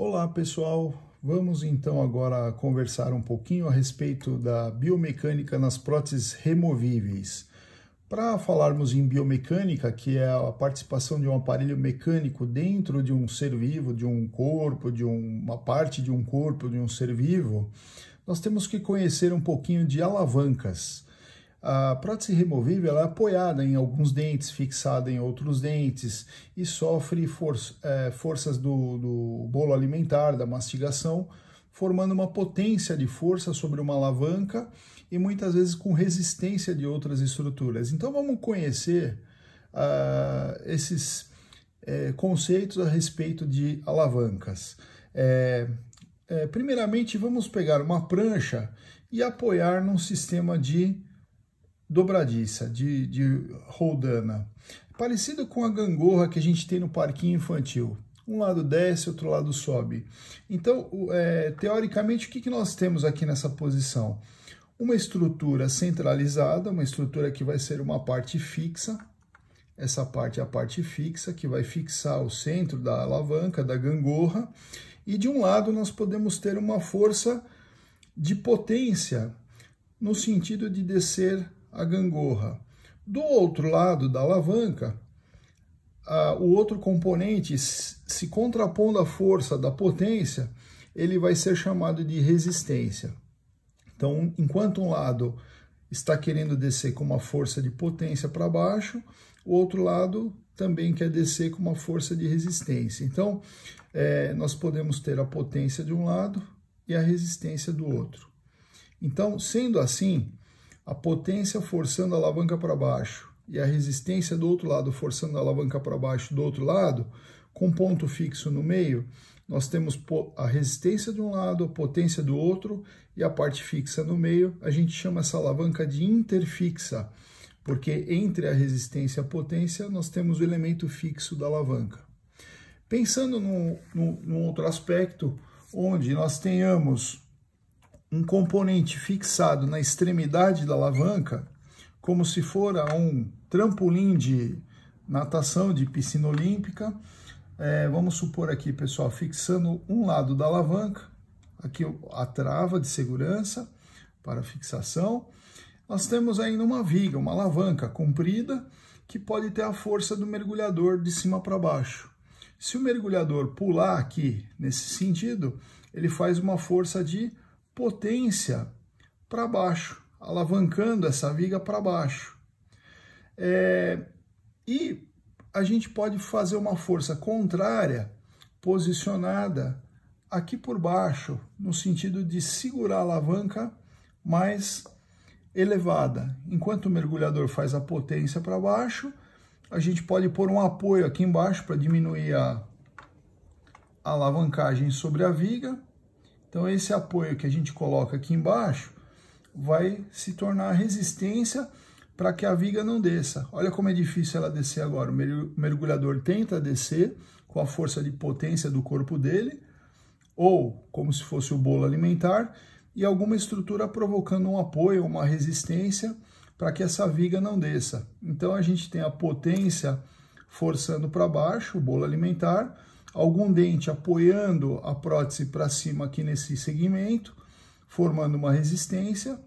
Olá pessoal, vamos então agora conversar um pouquinho a respeito da biomecânica nas próteses removíveis. Para falarmos em biomecânica, que é a participação de um aparelho mecânico dentro de um ser vivo, de um corpo, de uma parte de um corpo, de um ser vivo, nós temos que conhecer um pouquinho de alavancas. A prótese removível ela é apoiada em alguns dentes, fixada em outros dentes e sofre forças do bolo alimentar, da mastigação, formando uma potência de força sobre uma alavanca e muitas vezes com resistência de outras estruturas. Então vamos conhecer esses conceitos a respeito de alavancas. Primeiramente vamos pegar uma prancha e apoiar num sistema de dobradiça, de roldana, parecido com a gangorra que a gente tem no parquinho infantil. Um lado desce, outro lado sobe. Então, teoricamente, o que nós temos aqui nessa posição? Uma estrutura centralizada, uma estrutura que vai ser uma parte fixa. Essa parte é a parte fixa, que vai fixar o centro da alavanca, da gangorra. E de um lado nós podemos ter uma força de potência, no sentido de descer a gangorra. Do outro lado da alavanca, o outro componente, se contrapondo à força da potência, ele vai ser chamado de resistência. Então, enquanto um lado está querendo descer com uma força de potência para baixo, o outro lado também quer descer com uma força de resistência. Então, nós podemos ter a potência de um lado e a resistência do outro. Então, sendo assim, a potência forçando a alavanca para baixo e a resistência do outro lado forçando a alavanca para baixo do outro lado, com ponto fixo no meio, nós temos a resistência de um lado, a potência do outro e a parte fixa no meio. A gente chama essa alavanca de interfixa, porque entre a resistência e a potência nós temos o elemento fixo da alavanca. Pensando num outro aspecto, onde nós tenhamos um componente fixado na extremidade da alavanca, como se for um trampolim de natação, de piscina olímpica. Vamos supor aqui, pessoal, fixando um lado da alavanca, aqui a trava de segurança para fixação. Nós temos ainda uma viga, uma alavanca comprida, que pode ter a força do mergulhador de cima para baixo. Se o mergulhador pular aqui nesse sentido, ele faz uma força de potência para baixo, alavancando essa viga para baixo. E a gente pode fazer uma força contrária, posicionada aqui por baixo, no sentido de segurar a alavanca mais elevada. Enquanto o mergulhador faz a potência para baixo, a gente pode pôr um apoio aqui embaixo para diminuir a alavancagem sobre a viga. Então, esse apoio que a gente coloca aqui embaixo vai se tornar resistência para que a viga não desça. Olha como é difícil ela descer agora. O mergulhador tenta descer com a força de potência do corpo dele, ou como se fosse o bolo alimentar, e alguma estrutura provocando um apoio, uma resistência, para que essa viga não desça. Então, a gente tem a potência forçando para baixo, o bolo alimentar, algum dente apoiando a prótese para cima aqui nesse segmento, formando uma resistência,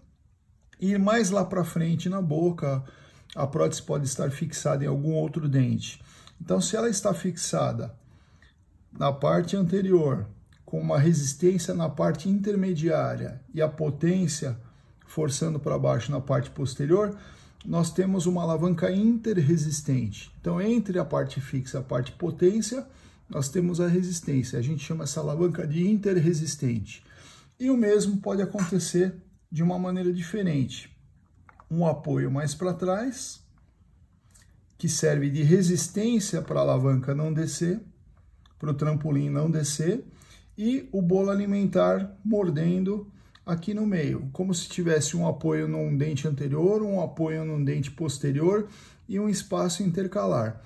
e mais lá para frente na boca, a prótese pode estar fixada em algum outro dente. Então, se ela está fixada na parte anterior, com uma resistência na parte intermediária e a potência forçando para baixo na parte posterior, nós temos uma alavanca interresistente. Então, entre a parte fixa e a parte potência, nós temos a resistência. A gente chama essa alavanca de interresistente. E o mesmo pode acontecer de uma maneira diferente. Um apoio mais para trás, que serve de resistência para a alavanca não descer, para o trampolim não descer, e o bolo alimentar mordendo aqui no meio, como se tivesse um apoio num dente anterior, um apoio num dente posterior e um espaço intercalar,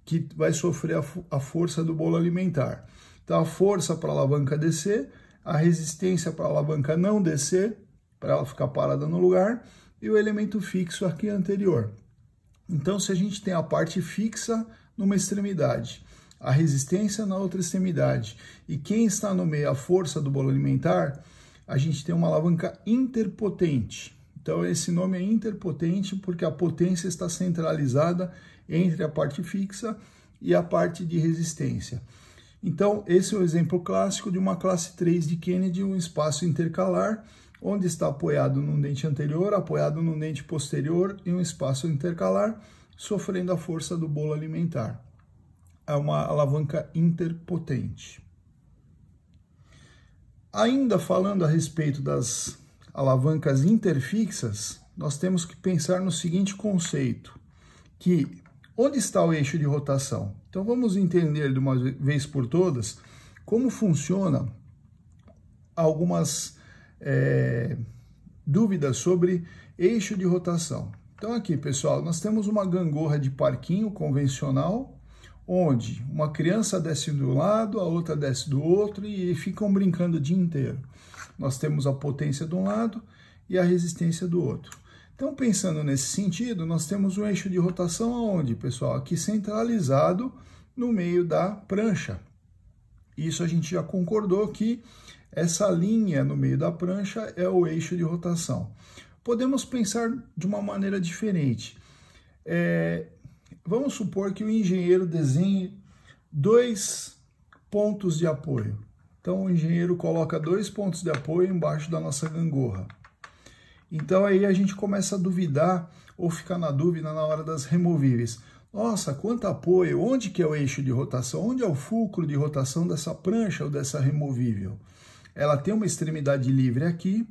que vai sofrer a força do bolo alimentar. Então, a força para a alavanca descer, a resistência para a alavanca não descer, para ela ficar parada no lugar, e o elemento fixo aqui anterior. Então, se a gente tem a parte fixa numa extremidade a resistência na outra extremidade e quem está no meio, a força do bolo alimentar, a gente tem uma alavanca interpotente. Então esse nome é interpotente porque a potência está centralizada entre a parte fixa e a parte de resistência. Então esse é o exemplo clássico de uma classe 3 de Kennedy, um espaço intercalar, onde está apoiado num dente anterior, apoiado num dente posterior em um espaço intercalar, sofrendo a força do bolo alimentar. É uma alavanca interpotente. Ainda falando a respeito das alavancas interfixas, nós temos que pensar no seguinte conceito, que onde está o eixo de rotação? Então vamos entender de uma vez por todas como funciona algumas dúvidas sobre eixo de rotação. Então aqui, pessoal, nós temos uma gangorra de parquinho convencional, onde uma criança desce de um lado, a outra desce do outro e ficam brincando o dia inteiro. Nós temos a potência de um lado e a resistência do outro. Então, pensando nesse sentido, nós temos um eixo de rotação aonde, pessoal? Aqui centralizado no meio da prancha. Isso a gente já concordou que essa linha no meio da prancha é o eixo de rotação. Podemos pensar de uma maneira diferente. Vamos supor que o engenheiro desenhe 2 pontos de apoio. Então o engenheiro coloca 2 pontos de apoio embaixo da nossa gangorra. Então aí a gente começa a duvidar ou ficar na dúvida na hora das removíveis. Nossa, quanto apoio, onde que é o eixo de rotação? Onde é o fulcro de rotação dessa prancha ou dessa removível? Ela tem uma extremidade livre aqui,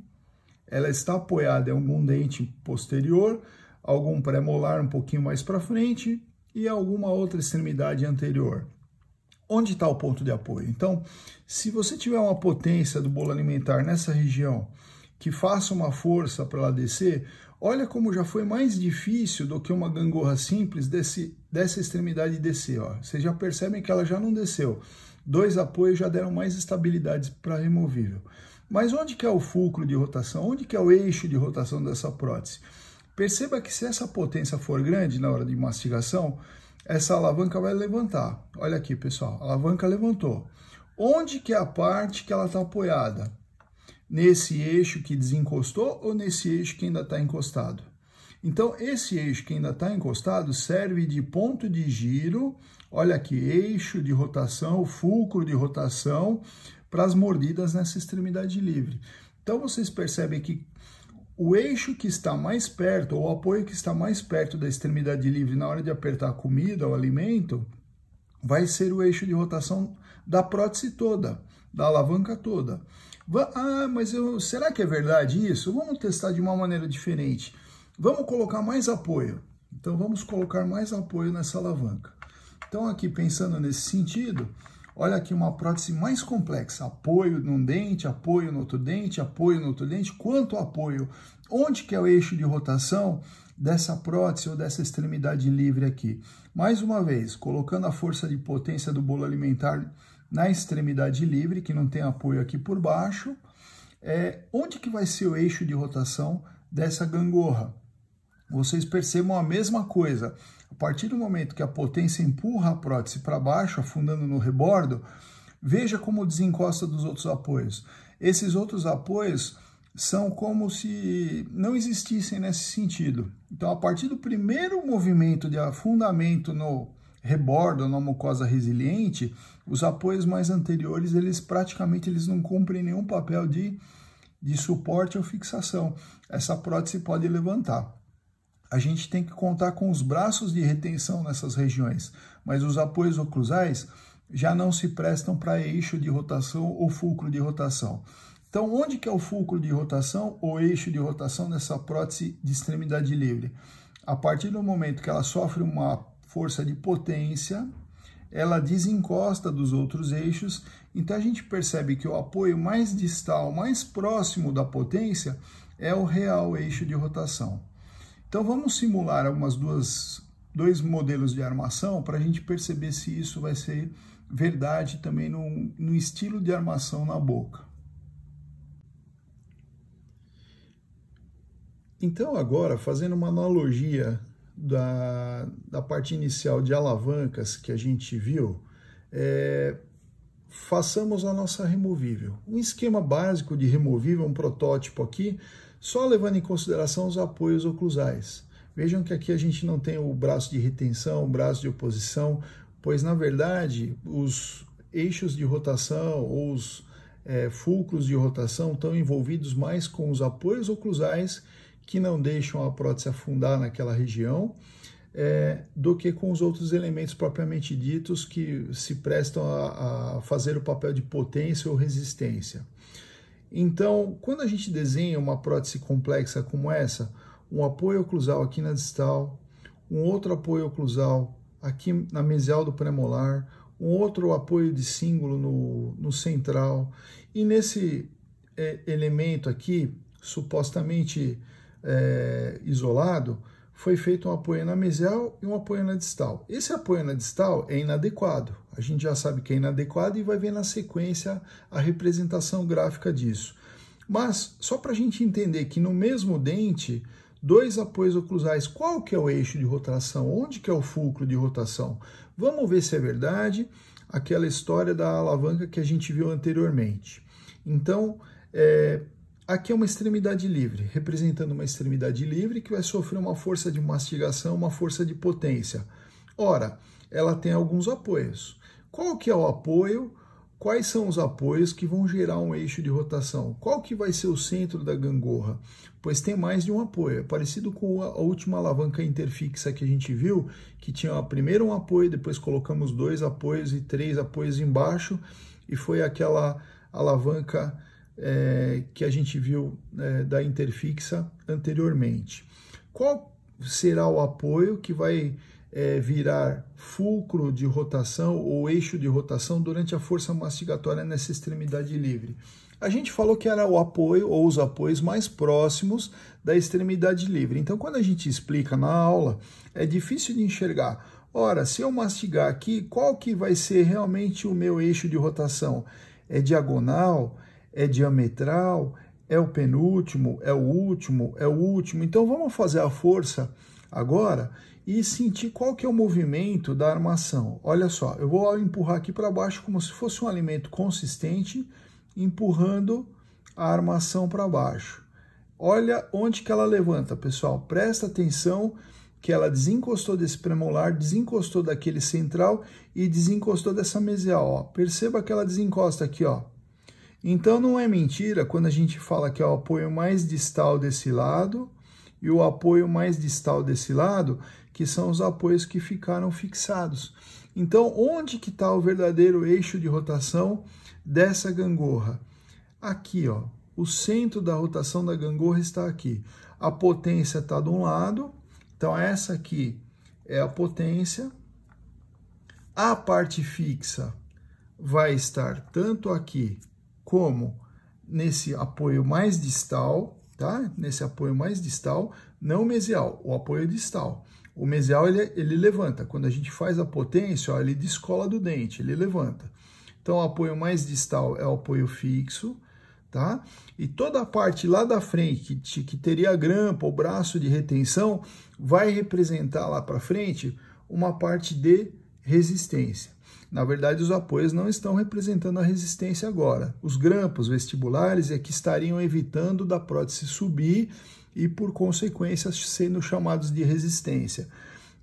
ela está apoiada em algum dente posterior, algum pré-molar um pouquinho mais para frente e alguma outra extremidade anterior. Onde está o ponto de apoio? Então, se você tiver uma potência do bolo alimentar nessa região que faça uma força para ela descer, olha como já foi mais difícil do que uma gangorra simples dessa extremidade descer. Ó. Vocês já percebem que ela já não desceu. 2 apoios já deram mais estabilidade para removível. Mas onde que é o fulcro de rotação? Onde que é o eixo de rotação dessa prótese? Perceba que se essa potência for grande na hora de mastigação, essa alavanca vai levantar. Olha aqui, pessoal, a alavanca levantou. Onde que é a parte que ela está apoiada? Nesse eixo que desencostou ou nesse eixo que ainda está encostado? Então, esse eixo que ainda está encostado serve de ponto de giro, olha aqui, eixo de rotação, fulcro de rotação, para as mordidas nessa extremidade livre. Então, vocês percebem que o eixo que está mais perto, ou o apoio que está mais perto da extremidade livre na hora de apertar a comida, o alimento, vai ser o eixo de rotação da prótese toda, da alavanca toda. Ah, mas será que é verdade isso? Vamos testar de uma maneira diferente. Vamos colocar mais apoio. Então, vamos colocar mais apoio nessa alavanca. Então, aqui, pensando nesse sentido, olha aqui uma prótese mais complexa. Apoio num dente, apoio no outro dente, apoio no outro dente. Quanto apoio? Onde que é o eixo de rotação dessa prótese ou dessa extremidade livre aqui? Mais uma vez, colocando a força de potência do bolo alimentar na extremidade livre, que não tem apoio aqui por baixo. Onde que vai ser o eixo de rotação dessa gangorra? Vocês percebam a mesma coisa. A partir do momento que a potência empurra a prótese para baixo, afundando no rebordo, veja como desencosta dos outros apoios. Esses outros apoios são como se não existissem nesse sentido. Então, a partir do primeiro movimento de afundamento no rebordo, na mucosa resiliente, os apoios mais anteriores, eles praticamente não cumprem nenhum papel de suporte ou fixação. Essa prótese pode levantar. A gente tem que contar com os braços de retenção nessas regiões, mas os apoios oclusais já não se prestam para eixo de rotação ou fulcro de rotação. Então, onde que é o fulcro de rotação ou eixo de rotação dessa prótese de extremidade livre? A partir do momento que ela sofre uma força de potência, ela desencosta dos outros eixos, então a gente percebe que o apoio mais distal, mais próximo da potência, é o real eixo de rotação. Então vamos simular dois modelos de armação para a gente perceber se isso vai ser verdade também no estilo de armação na boca. Então agora, fazendo uma analogia da parte inicial de alavancas que a gente viu, façamos a nossa removível. Um esquema básico de removível, um protótipo aqui, só levando em consideração os apoios oclusais. Vejam que aqui a gente não tem o braço de retenção, o braço de oposição, pois na verdade os eixos de rotação ou os fulcros de rotação estão envolvidos mais com os apoios oclusais que não deixam a prótese afundar naquela região, do que com os outros elementos propriamente ditos que se prestam a fazer o papel de potência ou resistência. Então, quando a gente desenha uma prótese complexa como essa, um apoio oclusal aqui na distal, um outro apoio oclusal aqui na mesial do premolar, um outro apoio de cíngulo no central, e nesse elemento aqui, supostamente isolado, foi feito um apoio na mesial e um apoio na distal. Esse apoio na distal é inadequado. A gente já sabe que é inadequado e vai ver na sequência a representação gráfica disso. Mas, só para a gente entender que no mesmo dente, dois apoios oclusais, qual que é o eixo de rotação? Onde que é o fulcro de rotação? Vamos ver se é verdade aquela história da alavanca que a gente viu anteriormente. Então, aqui é uma extremidade livre, representando uma extremidade livre que vai sofrer uma força de mastigação, uma força de potência. Ora, ela tem alguns apoios. Qual que é o apoio? Quais são os apoios que vão gerar um eixo de rotação? Qual que vai ser o centro da gangorra? Pois tem mais de um apoio. É parecido com a última alavanca interfixa que a gente viu, que tinha primeiro um apoio, depois colocamos 2 apoios e 3 apoios embaixo, e foi aquela alavanca que a gente viu da interfixa anteriormente. Qual será o apoio que vai virar fulcro de rotação ou eixo de rotação durante a força mastigatória nessa extremidade livre? A gente falou que era o apoio ou os apoios mais próximos da extremidade livre. Então, quando a gente explica na aula, é difícil de enxergar. Ora, se eu mastigar aqui, qual que vai ser realmente o meu eixo de rotação? É diagonal? É diametral? É o penúltimo? É o último? É o último? Então, vamos fazer a força agora e sentir qual que é o movimento da armação. Olha só, eu vou empurrar aqui para baixo como se fosse um alimento consistente, empurrando a armação para baixo. Olha onde que ela levanta, pessoal. Presta atenção que ela desencostou desse premolar, desencostou daquele central e desencostou dessa mesial. Ó. Perceba que ela desencosta aqui, ó. Então não é mentira quando a gente fala que é o apoio mais distal desse lado e o apoio mais distal desse lado, que são os apoios que ficaram fixados. Então, onde que está o verdadeiro eixo de rotação dessa gangorra? Aqui, ó. O centro da rotação da gangorra está aqui. A potência está de um lado, então essa aqui é a potência. A parte fixa vai estar tanto aqui como nesse apoio mais distal, tá? Nesse apoio mais distal, não mesial, o apoio distal. O mesial, ele levanta. Quando a gente faz a potência, ó, ele descola do dente, ele levanta. Então, o apoio mais distal é o apoio fixo, tá? E toda a parte lá da frente, que teria a grampa, o braço de retenção, vai representar lá para frente uma parte de resistência. Na verdade, os apoios não estão representando a resistência agora. Os grampos vestibulares é que estariam evitando da prótese subir e, por consequência, sendo chamados de resistência.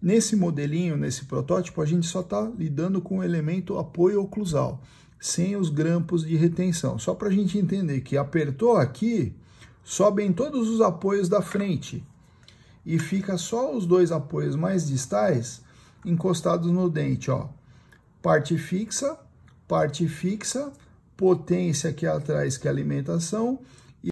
Nesse modelinho, nesse protótipo, a gente só está lidando com o elemento apoio oclusal, sem os grampos de retenção. Só para a gente entender que apertou aqui, sobem todos os apoios da frente e fica só os 2 apoios mais distais encostados no dente, ó. Parte fixa, potência aqui atrás que é alimentação,